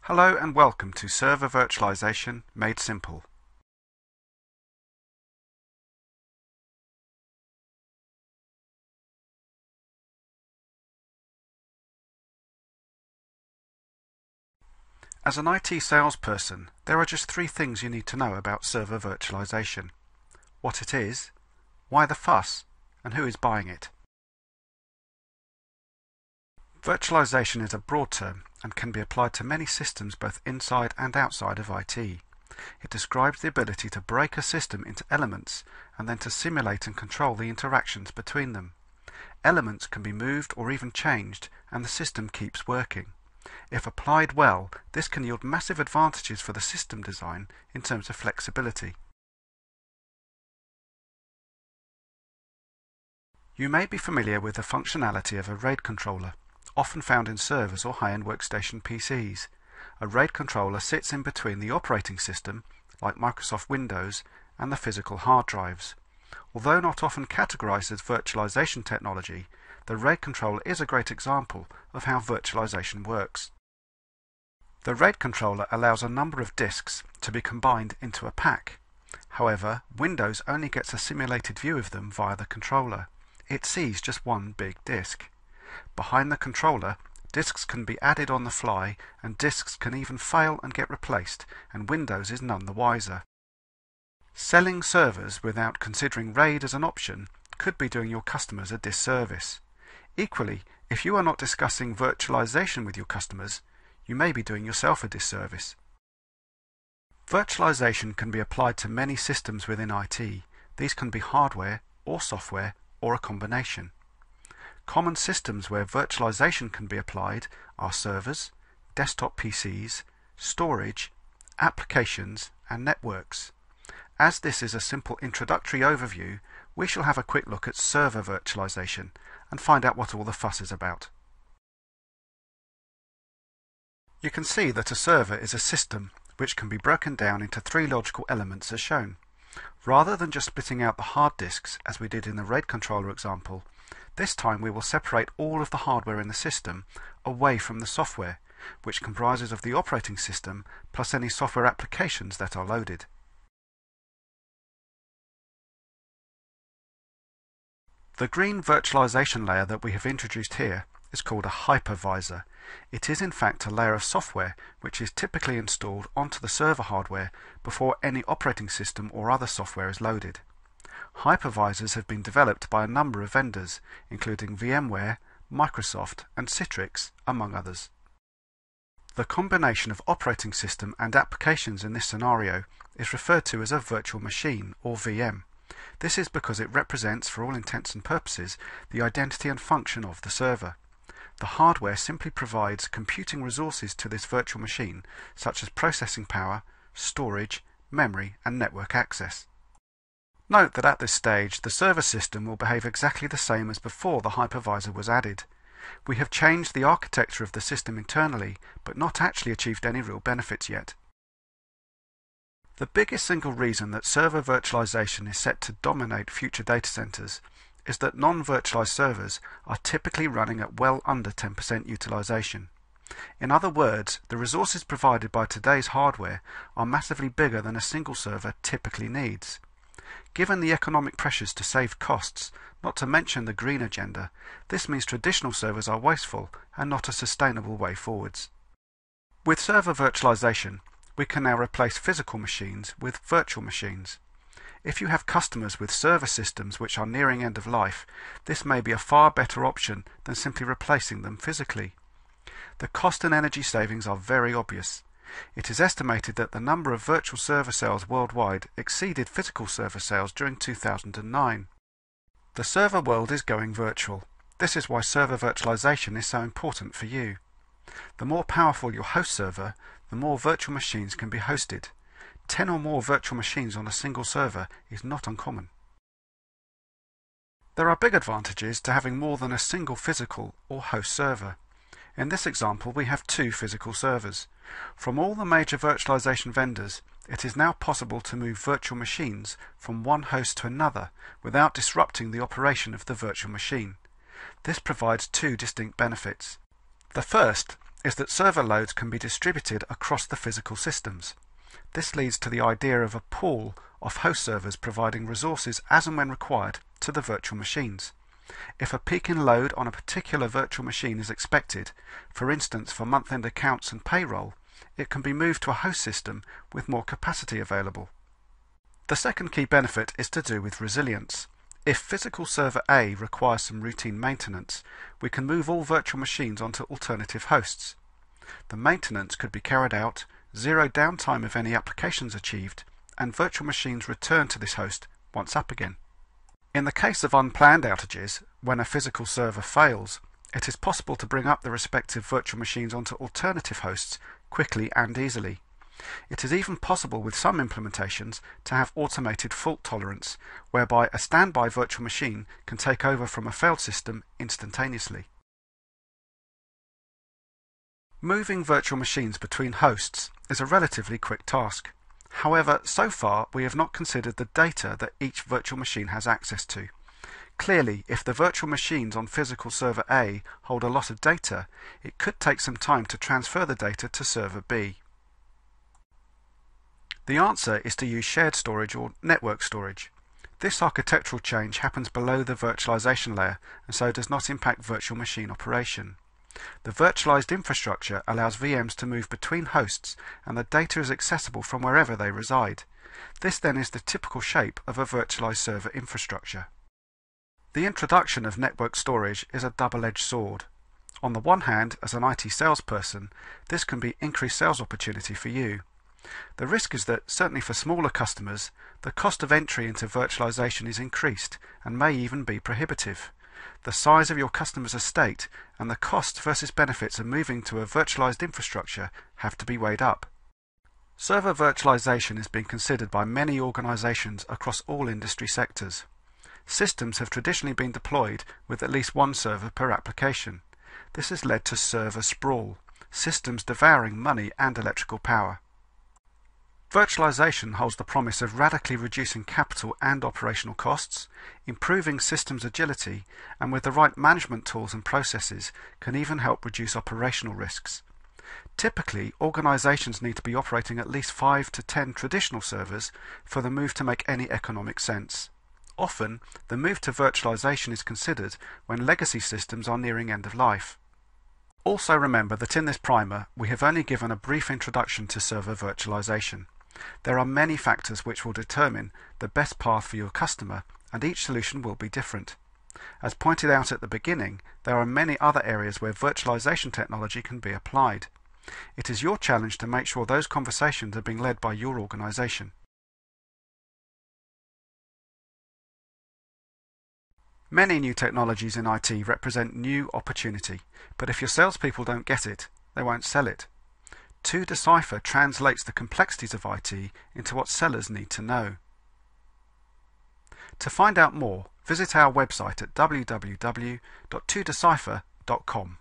Hello and welcome to Server Virtualization Made Simple. As an IT salesperson, there are just three things you need to know about server virtualization: what it is, why the fuss, and who is buying it. Virtualization is a broad term and can be applied to many systems both inside and outside of IT. It describes the ability to break a system into elements and then to simulate and control the interactions between them. Elements can be moved or even changed, and the system keeps working. If applied well, this can yield massive advantages for the system design in terms of flexibility. You may be familiar with the functionality of a RAID controller, often found in servers or high-end workstation PCs. A RAID controller sits in between the operating system, like Microsoft Windows, and the physical hard drives. Although not often categorized as virtualization technology, the RAID controller is a great example of how virtualization works. The RAID controller allows a number of disks to be combined into a pack. However, Windows only gets a simulated view of them via the controller. It sees just one big disk. Behind the controller, disks can be added on the fly, and disks can even fail and get replaced, and Windows is none the wiser. Selling servers without considering RAID as an option could be doing your customers a disservice. Equally, if you are not discussing virtualization with your customers, you may be doing yourself a disservice. Virtualization can be applied to many systems within IT. These can be hardware or software or a combination. Common systems where virtualization can be applied are servers, desktop PCs, storage, applications, and networks. As this is a simple introductory overview, we shall have a quick look at server virtualization and find out what all the fuss is about. You can see that a server is a system which can be broken down into three logical elements as shown. Rather than just splitting out the hard disks as we did in the RAID controller example, this time we will separate all of the hardware in the system away from the software, which comprises of the operating system plus any software applications that are loaded. The green virtualization layer that we have introduced here is called a hypervisor. It is in fact a layer of software which is typically installed onto the server hardware before any operating system or other software is loaded. Hypervisors have been developed by a number of vendors, including VMware, Microsoft, and Citrix, among others. The combination of operating system and applications in this scenario is referred to as a virtual machine, or VM. This is because it represents, for all intents and purposes, the identity and function of the server. The hardware simply provides computing resources to this virtual machine, such as processing power, storage, memory, and network access. Note that at this stage, the server system will behave exactly the same as before the hypervisor was added. We have changed the architecture of the system internally, but not actually achieved any real benefits yet. The biggest single reason that server virtualization is set to dominate future data centers is that non-virtualized servers are typically running at well under 10% utilization. In other words, the resources provided by today's hardware are massively bigger than a single server typically needs. Given the economic pressures to save costs, not to mention the green agenda, this means traditional servers are wasteful and not a sustainable way forwards. With server virtualization, we can now replace physical machines with virtual machines. If you have customers with server systems which are nearing end of life, this may be a far better option than simply replacing them physically. The cost and energy savings are very obvious. It is estimated that the number of virtual server sales worldwide exceeded physical server sales during 2009. The server world is going virtual. This is why server virtualization is so important for you. The more powerful your host server, the more virtual machines can be hosted. 10 or more virtual machines on a single server is not uncommon. There are big advantages to having more than a single physical or host server. In this example, we have two physical servers. From all the major virtualization vendors, it is now possible to move virtual machines from one host to another without disrupting the operation of the virtual machine. This provides two distinct benefits. The first is that server loads can be distributed across the physical systems. This leads to the idea of a pool of host servers providing resources as and when required to the virtual machines. If a peak in load on a particular virtual machine is expected, for instance for month-end accounts and payroll, it can be moved to a host system with more capacity available. The second key benefit is to do with resilience. If physical server A requires some routine maintenance, we can move all virtual machines onto alternative hosts. The maintenance could be carried out, zero downtime if any applications achieved, and virtual machines return to this host once up again. In the case of unplanned outages, when a physical server fails, it is possible to bring up the respective virtual machines onto alternative hosts quickly and easily. It is even possible with some implementations to have automated fault tolerance, whereby a standby virtual machine can take over from a failed system instantaneously. Moving virtual machines between hosts is a relatively quick task. However, so far we have not considered the data that each virtual machine has access to. Clearly, if the virtual machines on physical server A hold a lot of data, it could take some time to transfer the data to server B. The answer is to use shared storage or network storage. This architectural change happens below the virtualization layer and so does not impact virtual machine operation. The virtualized infrastructure allows VMs to move between hosts and the data is accessible from wherever they reside. This then is the typical shape of a virtualized server infrastructure. The introduction of network storage is a double-edged sword. On the one hand, as an IT salesperson, this can be increased sales opportunity for you. The risk is that, certainly for smaller customers, the cost of entry into virtualization is increased and may even be prohibitive. The size of your customer's estate and the cost versus benefits of moving to a virtualized infrastructure have to be weighed up. Server virtualization is being considered by many organizations across all industry sectors. Systems have traditionally been deployed with at least one server per application. This has led to server sprawl, systems devouring money and electrical power. Virtualization holds the promise of radically reducing capital and operational costs, improving systems agility, and with the right management tools and processes can even help reduce operational risks. Typically, organizations need to be operating at least 5 to 10 traditional servers for the move to make any economic sense. Often, the move to virtualization is considered when legacy systems are nearing end of life. Also remember that in this primer, we have only given a brief introduction to server virtualization. There are many factors which will determine the best path for your customer, and each solution will be different. As pointed out at the beginning, there are many other areas where virtualization technology can be applied. It is your challenge to make sure those conversations are being led by your organization. Many new technologies in IT represent new opportunity, but if your salespeople don't get it, they won't sell it. To-Decipher translates the complexities of IT into what sellers need to know. To find out more, visit our website at www.todecipher.com.